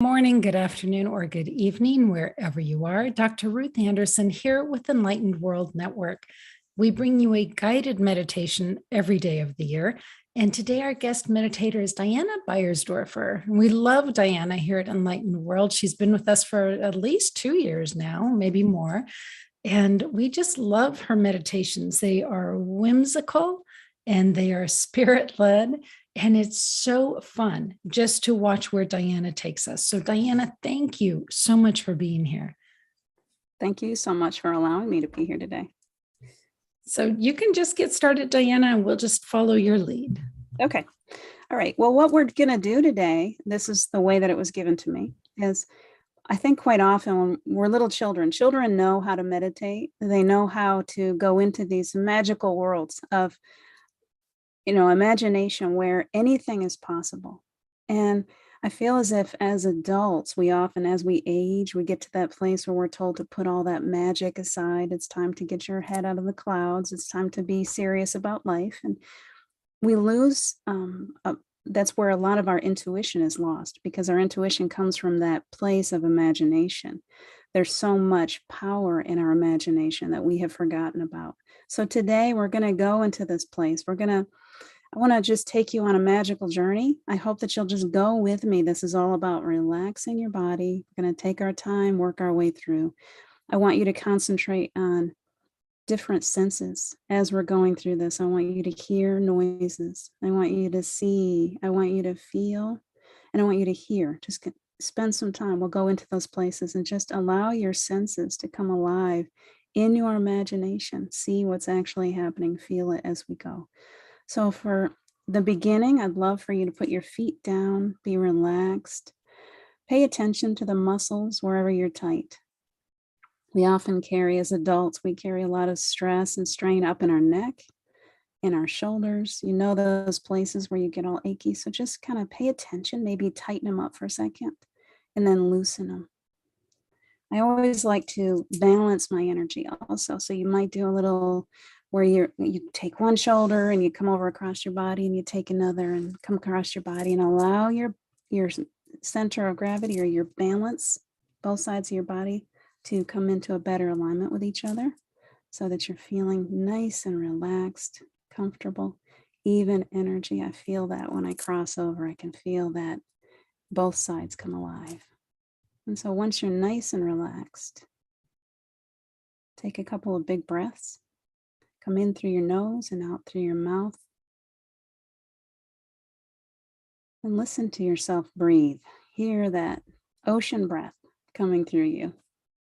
Morning, good afternoon, or good evening, wherever you are. Dr. Ruth Anderson here with Enlightened World Network. We bring you a guided meditation every day of the year. And today our guest meditator is Diana Beyerdorfer. We love Diana here at Enlightened World. She's been with us for at least 2 years now, maybe more. And we just love her meditations. They are whimsical and they are spirit-led. And it's so fun just to watch where Diana takes us. So Diana, thank you so much for being here. Thank you so much for allowing me to be here today. So you can just get started, Diana, and we'll just follow your lead. Okay. All right. Well, what we're going to do today, this is the way that it was given to me, is I think quite often when we're little children know how to meditate. They know how to go into these magical worlds of imagination where anything is possible. And I feel as if as adults, we often, as we age, we get to that place where we're told to put all that magic aside. It's time to get your head out of the clouds. It's time to be serious about life. And we lose, that's where a lot of our intuition is lost, because our intuition comes from that place of imagination. There's so much power in our imagination that we have forgotten about. So today we're going to go into this place. I want to just take you on a magical journey. I hope that you'll just go with me. This is all about relaxing your body. We're going to take our time, work our way through. I want you to concentrate on different senses as we're going through this. I want you to hear noises. I want you to see. I want you to feel. And I want you to hear. Just spend some time. We'll go into those places and just allow your senses to come alive in your imagination. See what's actually happening. Feel it as we go. So for the beginning, I'd love for you to put your feet down, be relaxed, pay attention to the muscles wherever you're tight. We often carry, as adults, we carry a lot of stress and strain up in our neck, in our shoulders. You know those places where you get all achy. So just kind of pay attention, maybe tighten them up for a second, and then loosen them. I always like to balance my energy also. So you might do a little where you take one shoulder and you come over across your body, and you take another and come across your body, and allow your center of gravity or your balance, both sides of your body, to come into a better alignment with each other so that you're feeling nice and relaxed, comfortable, even energy. I feel that when I cross over, I can feel that both sides come alive. And so once you're nice and relaxed, take a couple of big breaths. Come in through your nose and out through your mouth. And listen to yourself breathe. Hear that ocean breath coming through you.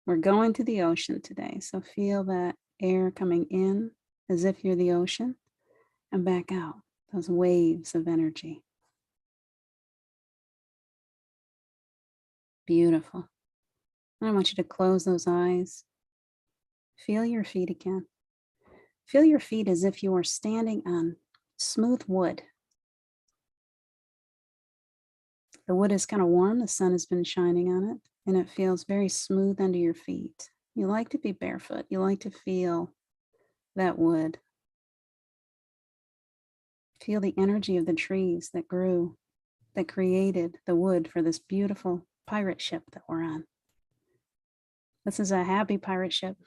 We're going to the ocean today, so feel that air coming in as if you're the ocean, and back out, those waves of energy. Beautiful. I want you to close those eyes. Feel your feet again. Feel your feet as if you are standing on smooth wood. The wood is kind of warm. The sun has been shining on it, and it feels very smooth under your feet. You like to be barefoot. You like to feel that wood. Feel the energy of the trees that grew, that created the wood for this beautiful pirate ship that we're on. This is a happy pirate ship.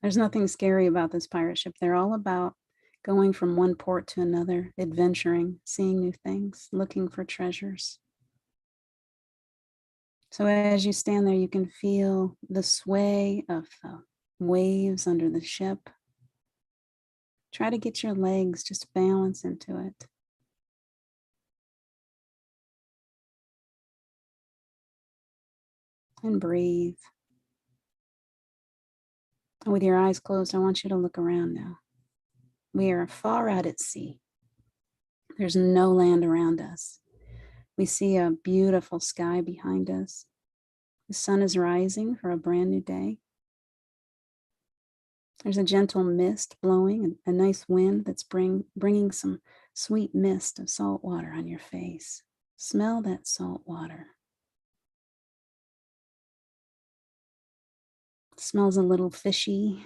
There's nothing scary about this pirate ship. They're all about going from one port to another, adventuring, seeing new things, looking for treasures. So as you stand there, you can feel the sway of the waves under the ship. Try to get your legs just balance into it. And breathe. And with your eyes closed, I want you to look around now. We are far out at sea. There's no land around us. We see a beautiful sky behind us. The sun is rising for a brand new day. There's a gentle mist blowing, and a nice wind that's bringing some sweet mist of salt water on your face. Smell that salt water. It smells a little fishy,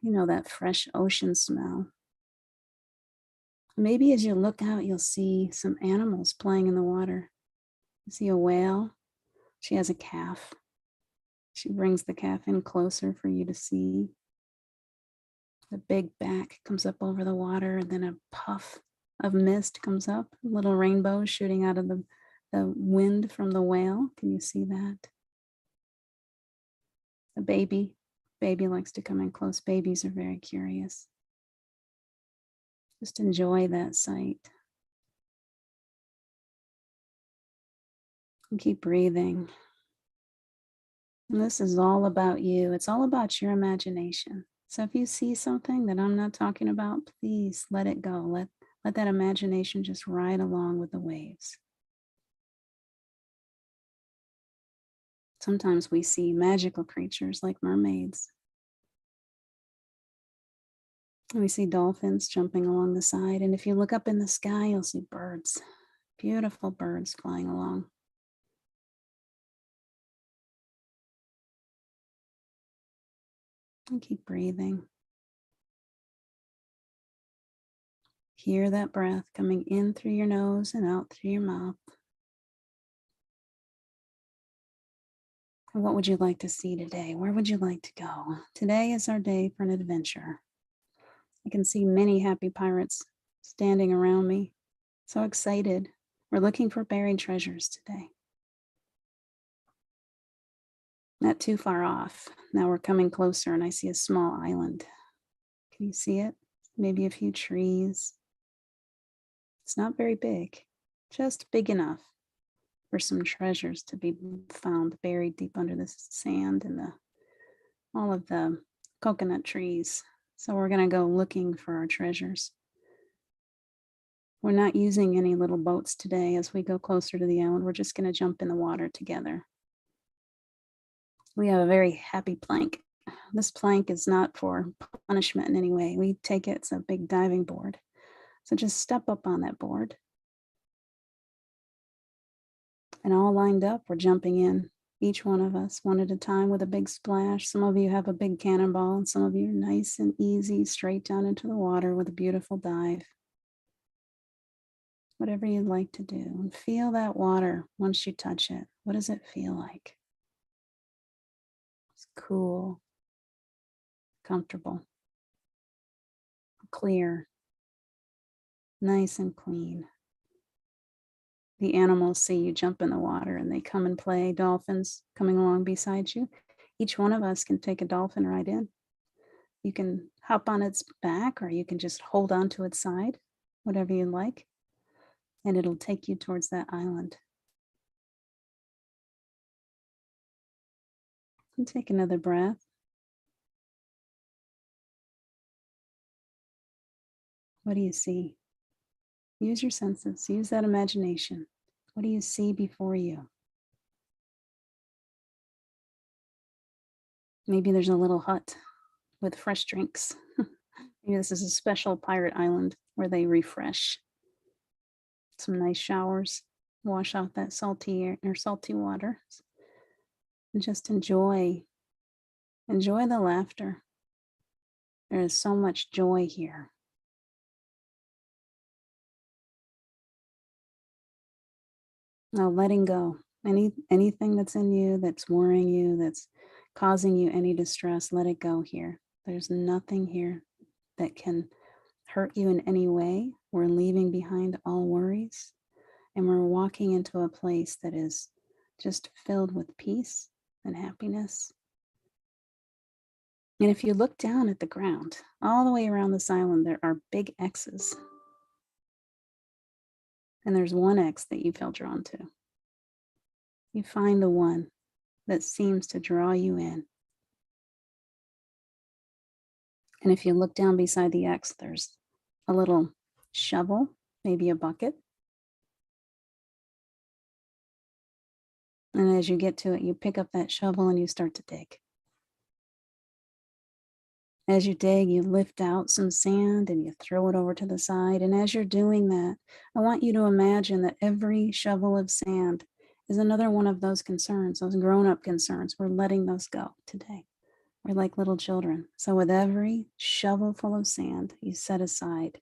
that fresh ocean smell. Maybe as you look out, you'll see some animals playing in the water. You see a whale She has a calf. She brings the calf in closer for you to see. The big back comes up over the water, and then a puff of mist comes up, little rainbows shooting out of the wind from the whale. Can you see that? The baby likes to come in close. Babies are very curious. Just enjoy that sight. And keep breathing. And this is all about you. It's all about your imagination. So if you see something that I'm not talking about, please let it go. Let that imagination just ride along with the waves. Sometimes we see magical creatures like mermaids. And we see dolphins jumping along the side. And if you look up in the sky, you'll see birds, beautiful birds flying along. And keep breathing. Hear that breath coming in through your nose and out through your mouth. And what would you like to see today? Where would you like to go? Today is our day for an adventure. I can see many happy pirates standing around me. So excited. We're looking for buried treasures today. Not too far off. Now we're coming closer and I see a small island. Can you see it? Maybe a few trees. It's not very big, just big enough for some treasures to be found buried deep under the sand and all of the coconut trees. So we're going to go looking for our treasures. We're not using any little boats today as we go closer to the island. We're just going to jump in the water together. We have a very happy plank. This plank is not for punishment in any way. We take it, it's a big diving board. So just step up on that board. And all lined up, we're jumping in, each one of us, one at a time with a big splash. Some of you have a big cannonball, and some of you are nice and easy, straight down into the water with a beautiful dive. Whatever you'd like to do. And feel that water once you touch it. What does it feel like? It's cool, comfortable, clear, nice and clean. The animals see you jump in the water and they come and play. Dolphins coming along beside you. Each one of us can take a dolphin right in. You can hop on its back or you can just hold on to its side, whatever you like, and it'll take you towards that island. And take another breath. What do you see? Use your senses, use that imagination. What do you see before you? Maybe there's a little hut with fresh drinks. Maybe this is a special pirate island where they refresh. Some nice showers, wash out that salty air or salty water. And just enjoy the laughter. There is so much joy here. Now letting go. Anything that's in you that's worrying you, that's causing you any distress, let it go here. There's nothing here that can hurt you in any way. We're leaving behind all worries, and we're walking into a place that is just filled with peace and happiness. And if you look down at the ground, all the way around this island, there are big X's. And there's one X that you feel drawn to. You find the one that seems to draw you in. And if you look down beside the X, there's a little shovel, maybe a bucket. And as you get to it, you pick up that shovel and you start to dig. As you dig, you lift out some sand and you throw it over to the side. And as you're doing that, I want you to imagine that every shovel of sand is another one of those concerns, those grown-up concerns. We're letting those go today. We're like little children. So with every shovel full of sand, you set aside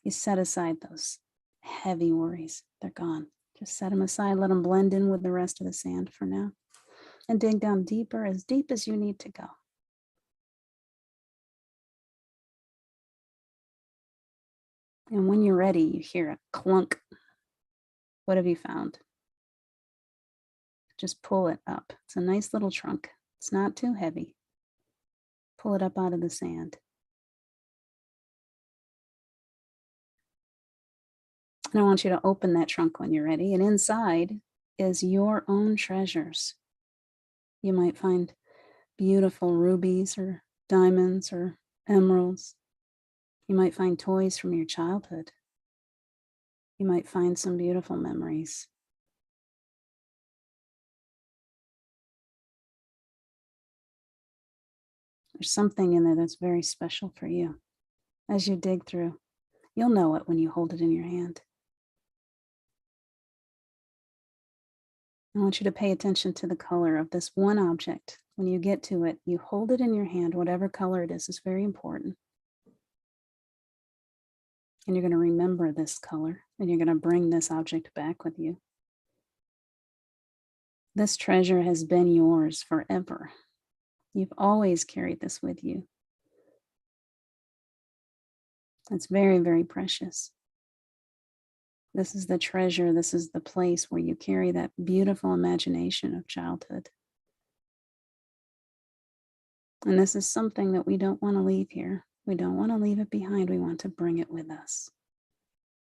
those heavy worries. They're gone. Just set them aside, let them blend in with the rest of the sand for now. And dig down deeper, as deep as you need to go. And when you're ready, you hear a clunk. What have you found? Just pull it up. It's a nice little trunk. It's not too heavy. Pull it up out of the sand. And I want you to open that trunk when you're ready. And inside is your own treasures. You might find beautiful rubies or diamonds or emeralds. You might find toys from your childhood. You might find some beautiful memories. There's something in there that's very special for you. As you dig through, you'll know it when you hold it in your hand. I want you to pay attention to the color of this one object. When you get to it, you hold it in your hand, whatever color it is very important. And you're going to remember this color, and you're going to bring this object back with you. This treasure has been yours forever. You've always carried this with you. It's very, very precious. This is the treasure. This is the place where you carry that beautiful imagination of childhood. And this is something that we don't want to leave here. We don't want to leave it behind. We want to bring it with us.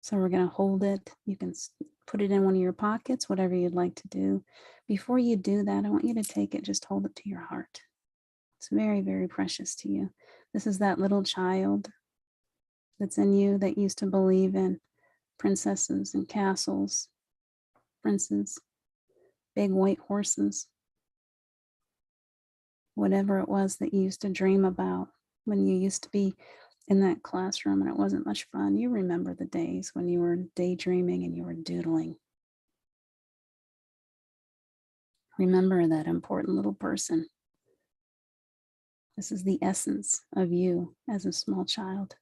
So we're going to hold it. You can put it in one of your pockets, whatever you'd like to do. Before you do that, I want you to take it, just hold it to your heart. It's very, very precious to you. This is that little child that's in you that used to believe in princesses and castles, princes, big white horses, whatever it was that you used to dream about when you used to be in that classroom and it wasn't much fun. You remember the days when you were daydreaming and you were doodling. Remember that important little person. This is the essence of you as a small child.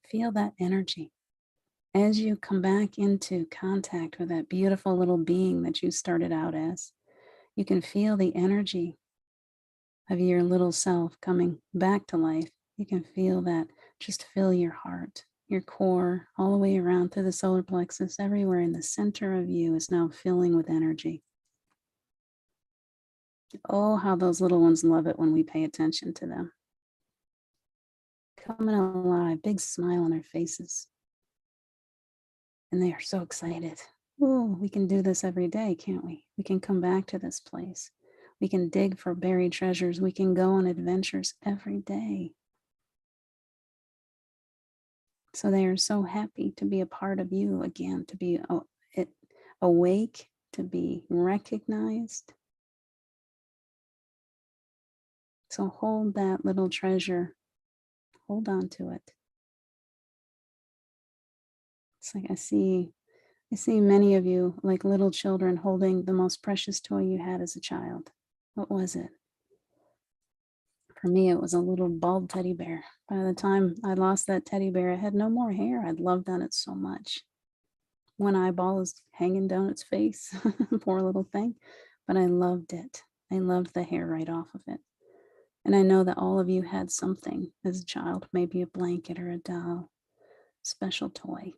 Feel that energy. As you come back into contact with that beautiful little being that you started out as, you can feel the energy of your little self coming back to life. You can feel that just fill your heart, your core, all the way around through the solar plexus, everywhere in the center of you is now filling with energy. Oh, how those little ones love it when we pay attention to them. Coming alive, big smile on their faces. And they are so excited. Oh, we can do this every day, can't we? We can come back to this place. We can dig for buried treasures. We can go on adventures every day. So they are so happy to be a part of you again, to be awake, to be recognized. So hold that little treasure. Hold on to it. It's like I see many of you like little children holding the most precious toy you had as a child. What was it? For me, it was a little bald teddy bear. By the time I lost that teddy bear, it had no more hair. I'd loved on it so much. One eyeball is hanging down its face. Poor little thing. But I loved it. I loved the hair right off of it. And I know that all of you had something as a child, maybe a blanket or a doll, special toy.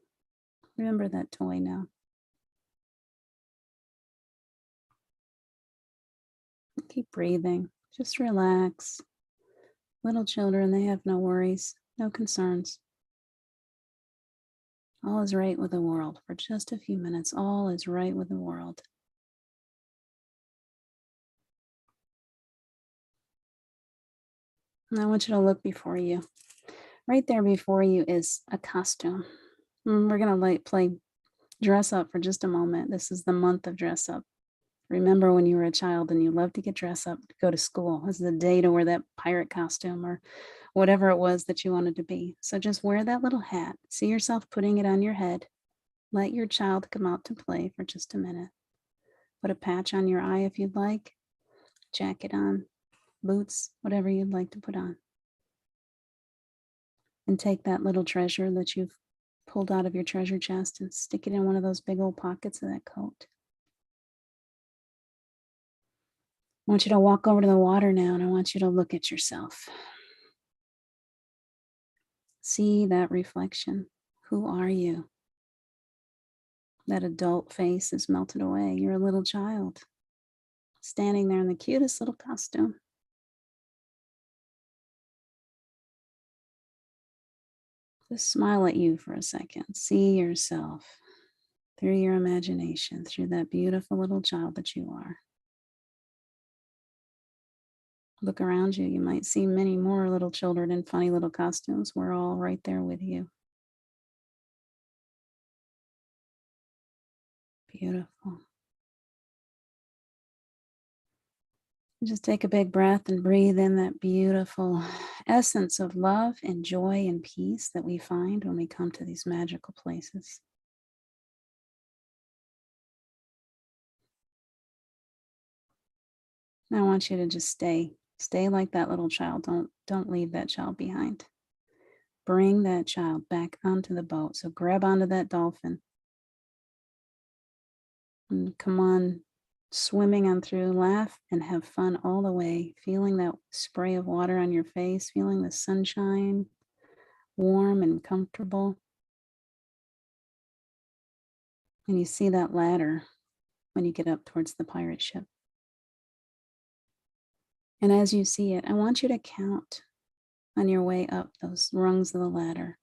Remember that toy now. Keep breathing. Just relax. Little children, they have no worries, no concerns. All is right with the world. For just a few minutes, all is right with the world. And I want you to look before you. Right there before you is a costume. We're going to play dress up for just a moment. This is the month of dress up. Remember when you were a child and you loved to get dressed up to go to school. This is the day to wear that pirate costume or whatever it was that you wanted to be. So just wear that little hat. See yourself putting it on your head. Let your child come out to play for just a minute. Put a patch on your eye if you'd like. Jacket on, boots, whatever you'd like to put on. And take that little treasure that you've pulled out of your treasure chest and stick it in one of those big old pockets of that coat. I want you to walk over to the water now, and I want you to look at yourself. See that reflection. Who are you? That adult face is melted away. You're a little child standing there in the cutest little costume. Just smile at you for a second. See yourself through your imagination, through that beautiful little child that you are. Look around you. You might see many more little children in funny little costumes. We're all right there with you. Beautiful. Just take a big breath and breathe in that beautiful essence of love and joy and peace that we find when we come to these magical places. Now I want you to just stay like that little child. Don't leave that child behind. Bring that child back onto the boat. So grab onto that dolphin and come on, swimming on through, laugh and have fun all the way, feeling that spray of water on your face, feeling the sunshine, warm and comfortable. And you see that ladder when you get up towards the pirate ship. And as you see it, I want you to count on your way up those rungs of the ladder.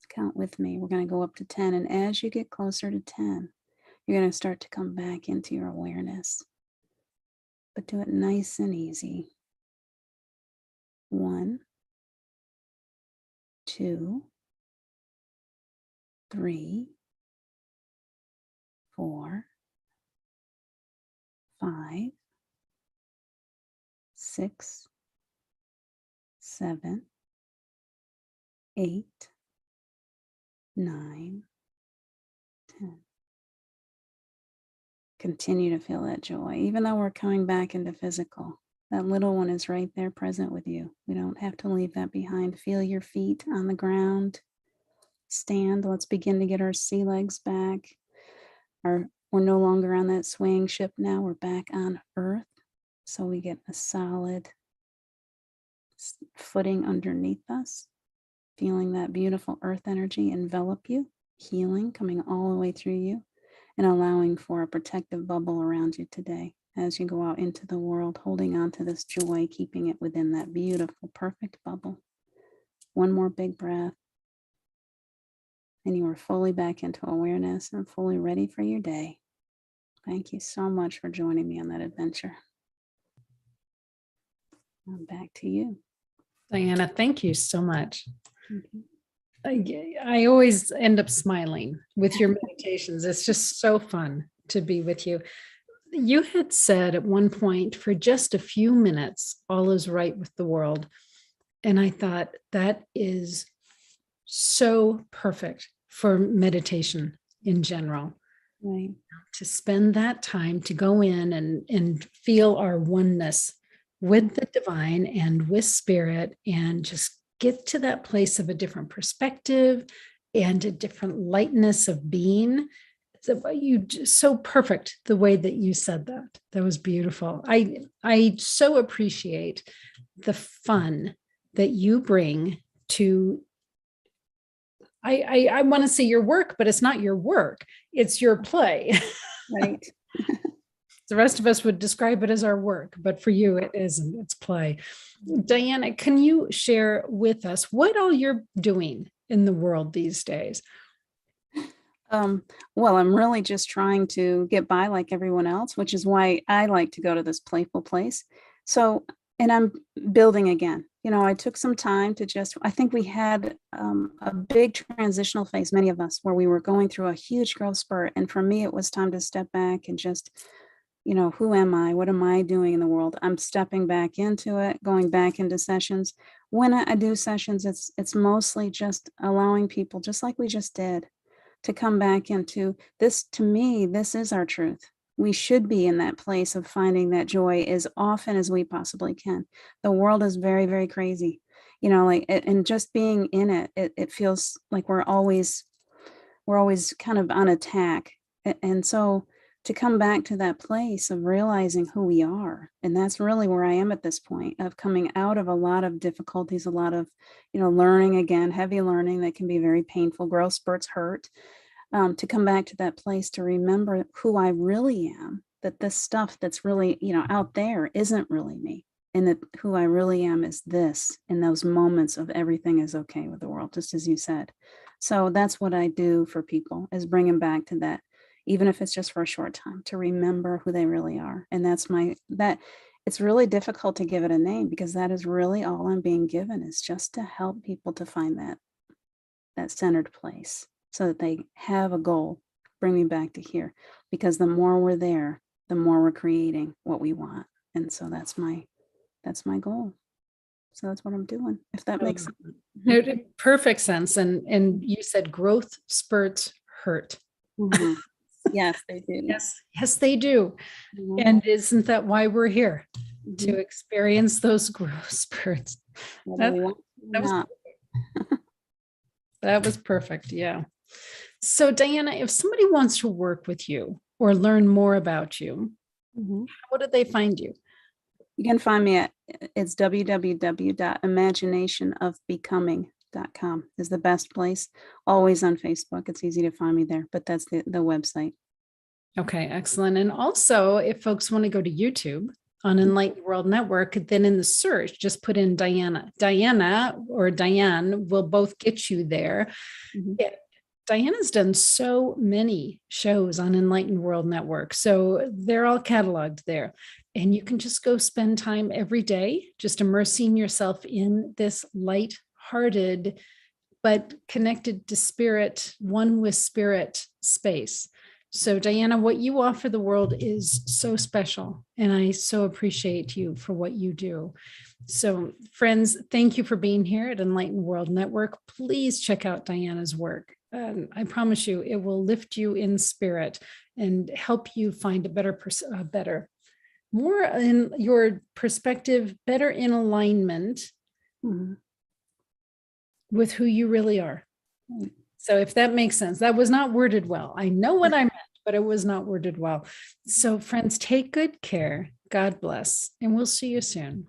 Count with me. We're going to go up to 10. And as you get closer to 10, you're going to start to come back into your awareness. But do it nice and easy. 1, 2, 3, 4, 5, 6, 7, 8, 9, 10. Continue to feel that joy, even though we're coming back into physical. That little one is right there present with you. We don't have to leave that behind. Feel your feet on the ground. Stand. Let's begin to get our sea legs back. We're no longer on that swaying ship now. We're back on earth. So we get a solid footing underneath us. Feeling that beautiful earth energy envelop you. Healing coming all the way through you. And allowing for a protective bubble around you today as you go out into the world, holding on to this joy, keeping it within that beautiful, perfect bubble. One more big breath. And you are fully back into awareness and fully ready for your day. Thank you so much for joining me on that adventure. Back to you. Diana, thank you so much. Mm-hmm. I always end up smiling with your meditations. It's just so fun to be with you. You had said at one point, for just a few minutes, all is right with the world. And I thought that is so perfect for meditation in general. Right. To spend that time to go in and feel our oneness with the divine and with spirit, and just get to that place of a different perspective and a different lightness of being. So perfect the way that you said that. That was beautiful. I so appreciate the fun that you bring to, I want to say your work, but it's not your work. It's your play. Right. The rest of us would describe it as our work, but for you, it isn't. It's play. Diana, can you share with us what all you're doing in the world these days? Well, I'm really just trying to get by like everyone else, which is why I like to go to this playful place. So, and I'm building again. You know, I took some time to I think we had a big transitional phase, many of us, where we were going through a huge growth spurt. And for me, it was time to step back and just, you know, who am I? What am I doing in the world? I'm stepping back into it, going back into sessions. When I do sessions, it's mostly just allowing people, just like we just did, to come back into this. To me, this is our truth. We should be in that place of finding that joy as often as we possibly can. The world is very, very crazy. like, and just being in it, it feels like we're always kind of on attack. And so to come back to that place of realizing who we are, and that's really where I am at this point, of coming out of a lot of difficulties, a lot of, learning again, heavy learning that can be very painful. Growth spurts hurt. To come back to that place to remember who I really am, that this stuff that's really, out there isn't really me. And that who I really am is this, in those moments of everything is okay with the world, just as you said. So that's what I do for people, is bring them back to that, even if it's just for a short time, to remember who they really are. And that it's really difficult to give it a name, because that is really all I'm being given, is just to help people to find that centered place, so that they have a goal. Bring me back to here, because the more we're there, the more we're creating what we want. And so that's my goal. So that's what I'm doing, if that makes sense. It made perfect sense. And you said growth spurts hurt. Mm-hmm. Yes, they do. Yes, they do. Mm-hmm. And isn't that why we're here? Mm-hmm. To experience those growth spurts. That was perfect. Yeah. So Diana, if somebody wants to work with you or learn more about you, mm-hmm. how do they find you? You can find me it's www.imaginationofbecoming.com is the best place. Always on Facebook. It's easy to find me there, but that's the website. Okay, excellent. And also, if folks want to go to YouTube on Enlightened World Network, then in the search, just put in Diana. Diana or Diane will both get you there. Mm-hmm. Yeah. Diana's done so many shows on Enlightened World Network, so they're all cataloged there. And you can just go spend time every day, just immersing yourself in this light-hearted, but connected to spirit, one with spirit space. So Diana, what you offer the world is so special, and I so appreciate you for what you do. So friends, thank you for being here at Enlightened World Network. Please check out Diana's work. I promise you, it will lift you in spirit and help you find a better, more in your perspective, better in alignment mm-hmm. with who you really are. Mm-hmm. So if that makes sense, that was not worded well. I know what I meant, but it was not worded well. So friends, take good care. God bless, and we'll see you soon.